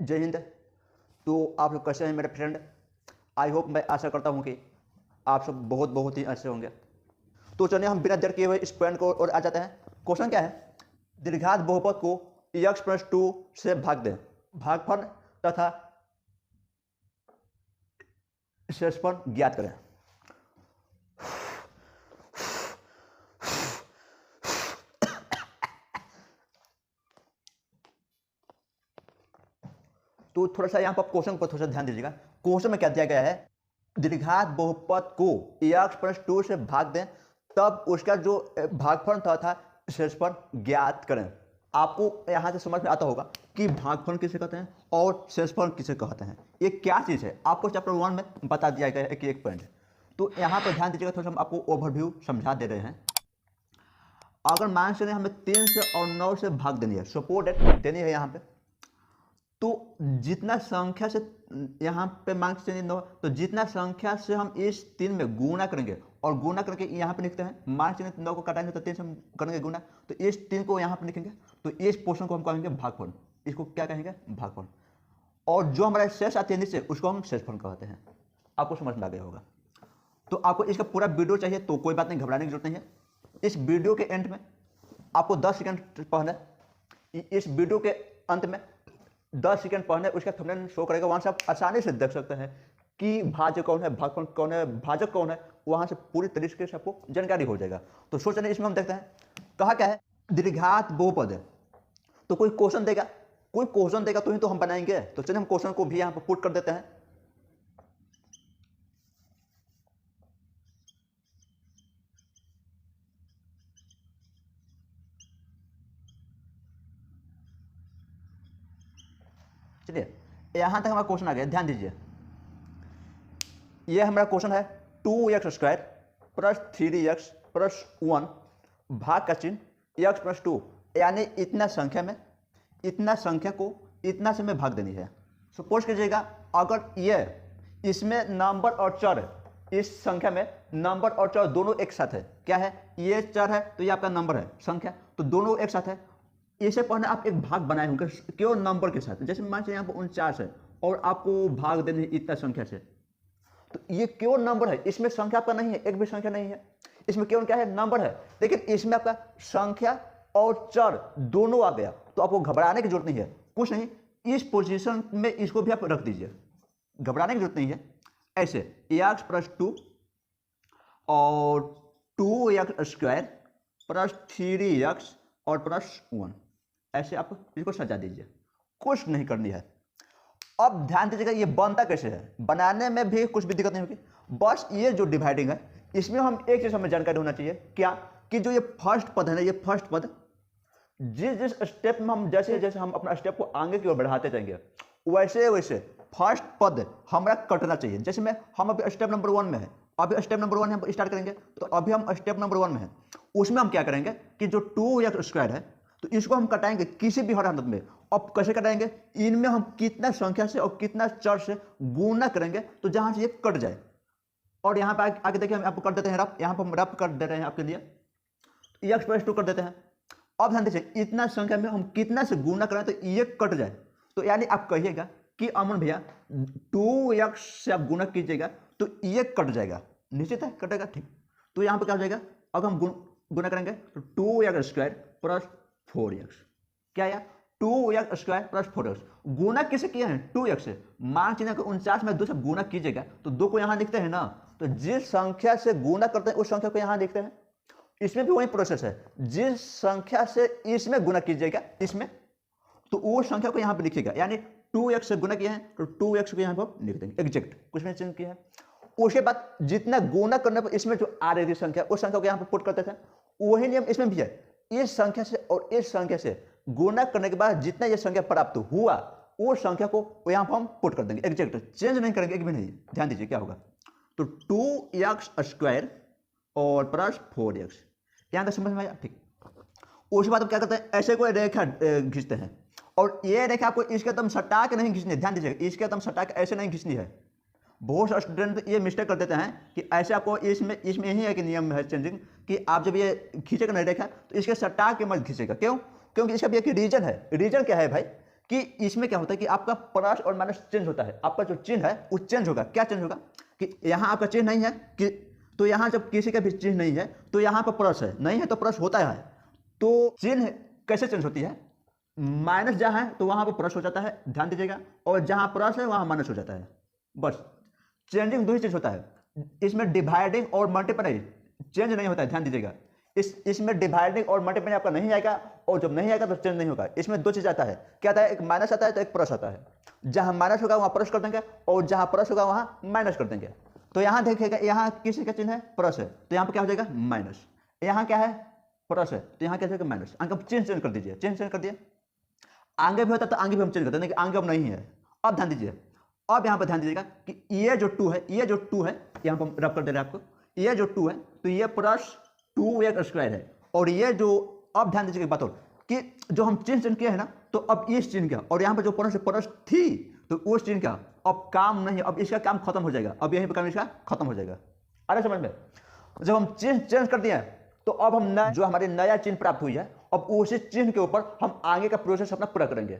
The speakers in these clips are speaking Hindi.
जय हिंद। तो आप लोग कैसे हैं मेरे फ्रेंड? आई होप, मैं आशा करता हूं कि आप सब बहुत बहुत ही अच्छे होंगे। तो चलिए हम बिना देर किए हुए इस पॉइंट को और आ जाते हैं। क्वेश्चन क्या है? दीर्घात बहुपद को x+2 से भाग दें। भागफल तथा शेषफल ज्ञात करें। तो थोड़ा सा यहाँ पर क्वेश्चन पर थोड़ा सा ध्यान दीजिएगा। क्वेश्चन में क्या दिया गया है? दीर्घात बहुपद को x+2 से भाग दें, तब उसका जो भागफल तथा शेषफल ज्ञात करें। आपको यहाँ से समझ में आता होगा कि भागफल किसे कहते हैं और शेषफल किसे कहते हैं। ये क्या चीज़ है आपको चैप्टर 1 में बता दिया गया है कि एक पॉइंट। तो यहाँ पर ध्यान दीजिएगा, थोड़ा सा हम आपको ओवरव्यू समझा दे रहे हैं। अगर मान चलिए हमें 3 से और 9 से भाग देनी है, सपोर्ट देनी है यहाँ पे, तो जितना संख्या से यहाँ पे मान चलिए 9, तो जितना संख्या से हम इस 3 में गुणा करेंगे और गुणा करके यहाँ पे लिखते हैं, मान चलिए 9 को काटेंगे तो 3 से हम करेंगे गुणा, तो इस 3 को यहाँ पे लिखेंगे, तो इस पोर्शन को हम कहेंगे भागफल। इसको क्या कहेंगे? भागफल। और जो हमारा शेष आती है नीचे, उसको हम शेषफल कहते हैं। आपको समझ में आ गया होगा। तो आपको इसका पूरा वीडियो चाहिए तो कोई बात नहीं, घबराने की जरूरत नहीं है। इस वीडियो के एंड में आपको 10 सेकंड पढ़ना। इस वीडियो के अंत में 10 सेकंड पढ़ने, उसका थंबनेल शो करेगा, वहां से आप आसानी से देख सकते हैं कि भाज्य कौन है, भागफल कौन है, भाजक कौन है। वहां से पूरी तरीके से आपको जानकारी हो जाएगा। तो सोचने इसमें हम देखते हैं कहा क्या है। दीर्घात बहुपद है, तो कोई क्वेश्चन देगा, कोई क्वेश्चन देगा तो ही तो हम बनाएंगे। तो चलिए हम क्वेश्चन को भी यहाँ पर पुट कर देते हैं। चलिए यहां तक हमारा क्वेश्चन आ गया, ध्यान दीजिए। ये हमारा क्वेश्चन है 2x² प्लस 3x प्लस 1 भाग का चिन्ह x+2, यानी इतना संख्या में इतना संख्या को इतना से में भाग देनी है। सपोज कीजिएगा अगर ये इसमें नंबर और चर, इस संख्या में नंबर और चर दोनों एक साथ है। क्या है? ये चर है तो ये आपका नंबर है, संख्या, तो दोनों एक साथ है। इसे पहले आप एक भाग बनाए होंगे केवल नंबर के साथ। जैसे मान लीजिए यहाँ पर 49 है और आपको भाग देनी है इतना संख्या से, तो ये केवल नंबर है, इसमें संख्या आपका नहीं है, एक भी संख्या नहीं है। इसमें केवल क्या है? नंबर है। लेकिन इसमें आपका संख्या और चर दोनों आ गया, तो आपको घबराने की जरूरत नहीं है। कुछ नहीं, इस पोजीशन में इसको भी आप रख दीजिए, घबराने की जरूरत नहीं है। ऐसे x+2 और 2x² प्लस 3x और प्लस 1, ऐसे आप इसको सजा दीजिए, कुछ नहीं करनी है। अब ध्यान दीजिएगा ये बनता कैसे है। बनाने में भी कुछ भी दिक्कत नहीं होगी, बस ये जो डिवाइडिंग है इसमें हम एक चीज हमें जानकारी होना चाहिए। क्या? कि जो ये फर्स्ट पद है ना, ये फर्स्ट पद जिस जिस स्टेप में हम जैसे जैसे हम अपना स्टेप को आगे की ओर बढ़ाते जाएंगे, वैसे वैसे फर्स्ट पद हमारा कटना चाहिए। जैसे में हम अभी स्टेप नंबर 1 में है, अभी स्टेप नंबर 1 हम स्टार्ट करेंगे, तो अभी हम स्टेप नंबर 1 में है। उसमें हम क्या करेंगे कि जो 2x² है, तो इसको हम कटाएंगे किसी भी हर हालत में। अब कैसे कटाएंगे? इनमें हम कितना संख्या से और कितना चर से गुणा करेंगे तो जहां से ये कट जाए। और यहाँ पे आगे देखिए हम आपको कर देते हैं रफ, यहाँ पर हम रफ कर दे रहे हैं आपके लिए, x+2 कर देते हैं। अब ध्यान दीजिए इतना संख्या में हम कितना से गुणा करें तो ये कट जाए। तो यानी आप कहिएगा कि अमन भैया 2x से आप गुणा कीजिएगा तो ये कट जाएगा, निश्चित है कटेगा, ठीक। तो यहाँ पे क्या हो जाएगा? अगर हम गुणा करेंगे तो 2x² प्लस 4x, क्या आया? 2x² plus 4x। गुणा किसे किया है? 2x से। मान चलिए 49 में 2 से गुणा कीजिएगा तो 2 को यहाँ लिखते हैं ना, तो जिस संख्या से गुणा करते हैं उस संख्या को यहाँ लिखते हैं। इसमें भी वही प्रोसेस है, जिस संख्या से इसमें गुणा कीजिएगा इसमें, तो वो संख्या को यहाँ पे लिखिएगा। यानी 2x से गुणा किया है तो 2x को यहाँ पर लिख देंगे एग्जैक्ट, कुछ नहीं चेंज किया है। उसके बाद जितना गुणा करने पर इसमें जो आ रही थी संख्या, उस संख्या को यहाँ पर पुट करते थे। वही नियम इसमें भी है, इस संख्या से और इस संख्या से गुणा करने के बाद जितना ये संख्या प्राप्त हुआ वो संख्या को यहाँ पर हम पुट कर देंगे एग्जैक्ट, चेंज नहीं करेंगे एक भी नहीं। ध्यान दीजिए क्या होगा, तो 2x² और प्लस 4x, यहाँ तक समझ में आया, ठीक। उसके बाद हम क्या करते हैं? ऐसे कोई रेखा खींचते हैं, और ये रेखा आपको इसके एकदम सटा के नहीं खींचनी है। ध्यान दीजिएगा इसके एकदम सटा के ऐसे नहीं खींचनी है। बहुत से स्टूडेंट ये मिस्टेक कर देते हैं कि ऐसे आपको इसमें यही है कि नियम है चेंजिंग, कि आप जब ये खींचेगा नहीं रेखा तो इसके सटा के मत खींचेगा। क्यों? क्योंकि इसका भी एक रीजन है। रीजन क्या है भाई? कि इसमें क्या होता है कि आपका प्लस और माइनस चेंज होता है, आपका जो चिन्ह है वो चेंज होगा। क्या चेंज होगा कि यहाँ आपका चिन्ह नहीं है कि, तो यहाँ जब किसी का भी चिन्ह नहीं है तो यहाँ पर प्लस है, नहीं है तो प्लस होता है। तो चिन्ह कैसे चेंज होती है, माइनस जहाँ है तो वहाँ पर प्लस हो जाता है, ध्यान दीजिएगा, और जहाँ प्लस है वहाँ माइनस हो जाता है। बस चेंजिंग दो ही चीज होता है, इसमें डिवाइडिंग और मल्टीप्लाई चेंज नहीं होता है, ध्यान दीजिएगा। इसमें डिवाइडिंग और मल्टीप्लाई आपका नहीं आएगा, और जब नहीं आएगा तो चेंज नहीं होगा। इसमें दो चीज आता है, क्या आता है, एक माइनस आता है तो एक प्लस आता है। जहां माइनस होगा वहां प्लस कर देंगे, और जहां प्लस होगा वहां माइनस कर देंगे। तो यहां देखिएगा, यहाँ किसी का चिन्ह है प्लस है तो यहाँ पर क्या हो जाएगा माइनस, यहाँ क्या है प्लस है तो यहाँ क्या हो जाएगा माइनस। अंक चेंज कर दीजिए, चेंज कर दिए। आगे भी होता तो आगे भी हम चेंज करते हैं, लेकिन आगे अब नहीं है। अब ध्यान दीजिए, अब यहाँ पर ध्यान दीजिएगा कि ये जो 2 है, ये जो 2 है यहाँ पर रब कर दे रहे हैं आपको, ये जो 2 है तो ये प्लस 2x² है। और ये जो, अब ध्यान दीजिएगा एक बात और, कि जो हम चिन्ह किया है ना, तो अब इस चिन्ह का और यहाँ पर जो प्लस थी तो उस चिन्ह का अब काम नहीं है, अब इसका काम खत्म हो जाएगा, अब यहीं पर काम इसका खत्म हो जाएगा। अरे समझ में, जब हम चिन्ह चेंज कर दिए तो अब हम जो हमारी नया चिन्ह प्राप्त हुई है, अब उसी चिन्ह के ऊपर हम आगे का प्रोसेस अपना पूरा करेंगे,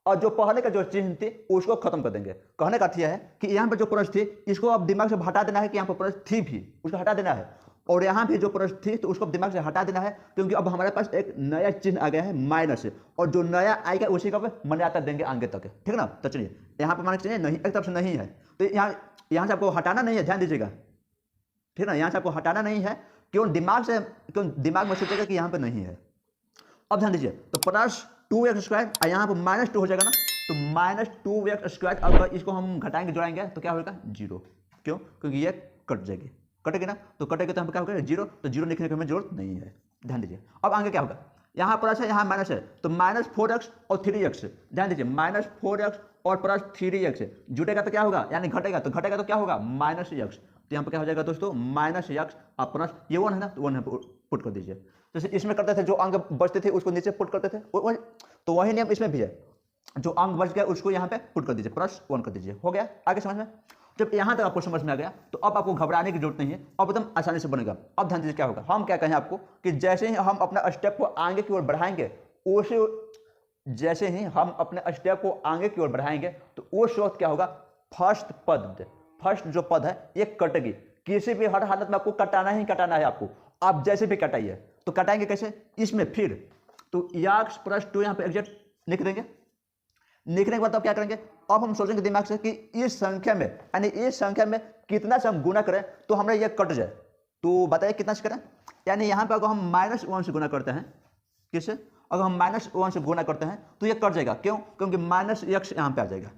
और जो पहले का जो चिन्ह थी उसको खत्म कर देंगे। कहने का अर्थ यह है कि यहाँ पर जो प्लस थी इसको अब दिमाग से हटा देना है, कि यहाँ पर प्लस थी भी उसको हटा देना है, और यहाँ भी जो प्लस थी तो उसको दिमाग से हटा देना है, क्योंकि अब हमारे पास एक नया चिन्ह आ गया है माइनस, और जो नया आएगा उसी का मान्यता देंगे आगे तक, ठीक ना। तो चलिए यहाँ पर माइनस चाहिए नहीं, एक तरफ से नहीं है तो यहाँ से आपको हटाना नहीं है, ध्यान दीजिएगा, ठीक ना। यहाँ से आपको हटाना नहीं है, क्यों दिमाग में सोचेगा कि यहाँ पर नहीं है। अब ध्यान दीजिए, तो प्लस 2x² और यहाँ पर -2 हो जाएगा ना, तो -2x²। अब इसको हम घटाएंगे जोड़ाएंगे तो क्या होगा 0, क्यों, क्योंकि ये कट जाएगी, कटेगी ना, तो कटेगी तो हम क्या होगा 0, तो 0 लिखने की हमें जरूरत नहीं है। ध्यान दीजिए, अब आगे क्या होगा, यहाँ प्लस है यहाँ माइनस है, तो -4x और 3x, ध्यान दीजिए -4x और प्लस 3x जुटेगा तो क्या होगा, यानी घटेगा तो क्या होगा -x। तो यहाँ पर क्या हो जाएगा दोस्तों -x और प्लस ये 1 है ना, तो 1 पुट कर दीजिए। जैसे इसमें करते थे, जो अंक बचते थे उसको नीचे पुट करते थे, तो वही नियम इसमें भी है, जो अंक बच गया उसको यहाँ पे पुट कर दीजिए, +1 कर दीजिए, हो गया। आगे समझ में, जब यहाँ तक आपको समझ में आ गया तो अब आपको घबराने की जरूरत नहीं है, अब एकदम आसानी से बनेगा। अब ध्यान दीजिए क्या होगा, हम क्या कहें आपको कि जैसे ही हम अपना स्टेप को आगे की ओर बढ़ाएंगे, जैसे ही हम अपने स्टेप को आगे की ओर बढ़ाएंगे तो उस वक्त क्या होगा, फर्स्ट जो पद है ये कटेगी। किसी भी हर हालत में आपको कटाना ही कटाना है, आपको आप जैसे भी कटाइए। तो कटाएंगे कैसे, इसमें फिर तो x + 2 यहाँ पे एग्जैक्ट लिख देंगे। लिखने के बाद अब क्या करेंगे, अब हम सोचेंगे दिमाग से कि इस संख्या में, यानी इस संख्या में कितना से हम गुना करें तो हमें यह कट जाए। तो बताइए कितना से करें, यानी यहाँ पे अगर हम -1 से गुना करते हैं, किससे, अगर हम -1 से गुना करते हैं तो ये कट जाएगा, क्यों, क्योंकि -x यहाँ पे आ जाएगा।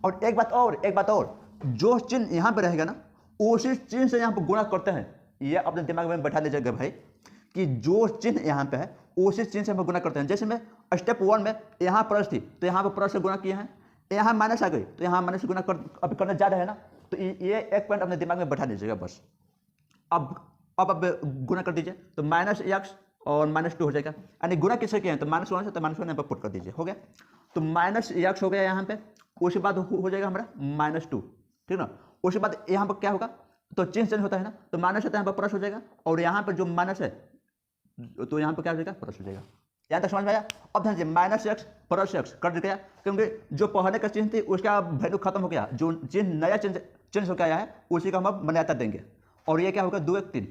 और एक बात और, जो चिन्ह यहाँ पे रहेगा ना उसी चिन्ह से यहाँ पर गुणा करते हैं। ये अपने दिमाग में बैठा लीजिएगा भाई, कि जो चिन्ह यहाँ पे है उसी चिन्ह से हम गुणा करते हैं। जैसे मैं स्टेप 1 में यहाँ प्लस थी तो यहाँ पर प्लस से गुणा किए हैं, यहाँ माइनस आ गई तो यहाँ माइनस से गुणा अब करने जा रहे हैं ना, तो ये एक पॉइंट अपने दिमाग में बैठा लीजिएगा बस। अब गुणा कर दीजिए, तो -x और -2 हो जाएगा, यानी गुणा किससे किए हैं तो -1 से, तो -1 यहाँ पर पुट कर दीजिए, हो गया। तो -x हो गया यहाँ पे, उसके बाद हो जाएगा हमारा -2, ठीक ना। उसके बाद यहाँ पर क्या होगा, तो चिन्ह चेंज होता है ना, तो माइनस है तो यहाँ पर प्लस हो जाएगा, और यहाँ पर जो माइनस है तो यहाँ पर क्या हो जाएगा प्लस हो जाएगा। यहाँ तक समझ में आया। अब ध्यान दीजिए, -x +x कर दिया, क्योंकि जो पहले का चिन्ह थी उसका वैल्यू खत्म हो गया, जो चिन्ह नया चेंज होकर आया है उसी का हम अब मान्यता देंगे। और ये क्या होगा 2 1 3।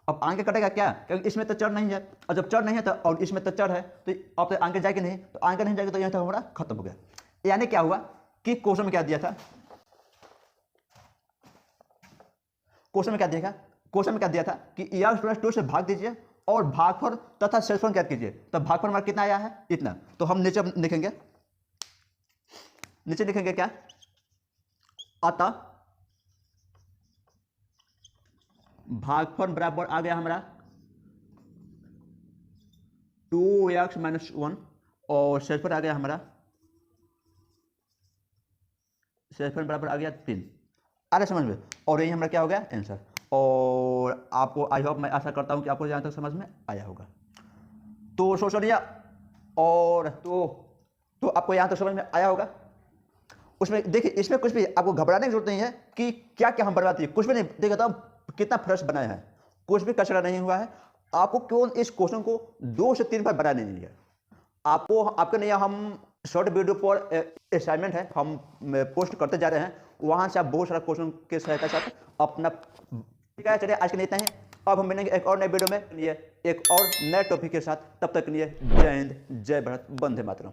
अब आगे कटेगा क्या, क्योंकि इसमें तो चर नहीं है, और जब चर नहीं है तो, और इसमें तो चर है, तो अब तो आगे जाएगी नहीं, तो आगे नहीं जाएगी तो यहाँ तक हमारा खत्म हो गया। यानी क्या हुआ कि क्वेश्चन में क्या दिया था, क्वेश्चन में क्या दिया था कि x + 2 से भाग दीजिए और भागफल तथा शेषफल ज्ञात कीजिए। तो भागफल हमारा कितना आया है, इतना। तो हम नीचे लिखेंगे क्या, अतः भागफल बराबर आ गया हमारा 2x - 1 और शेषफल आ गया हमारा, शेषफल बराबर आ गया 3। आ रहा समझ में, और यही हमारा क्या हो गया आंसर। और आपको आई होप, मैं आशा करता हूं कि आपको यहाँ तक समझ में आया होगा। तो सोच लिया, और तो आपको यहाँ तक समझ में आया होगा। उसमें देखिए, इसमें कुछ भी आपको घबराने की जरूरत नहीं है कि क्या क्या हम बर्बाद किए, कुछ भी नहीं। देखिए तो कितना फ्रेश बनाया है, कुछ भी कचरा नहीं हुआ है। आपको केवल इस क्वेश्चन को 2 से 3 बार बनाने नहीं है, आपको आपके नहीं, हम शॉर्ट वीडियो पर असाइनमेंट है, हम पोस्ट करते जा रहे हैं, वहाँ से आप बहुत सारा क्वेश्चन के सहायता के साथ अपना। ठीक है, चलिए आज के लिए इतना ही। अब हम मिलेंगे एक और नए वीडियो में, लिए एक और नए टॉपिक के साथ। तब तक के लिए जय हिंद, जय भारत, वंदे मातरम।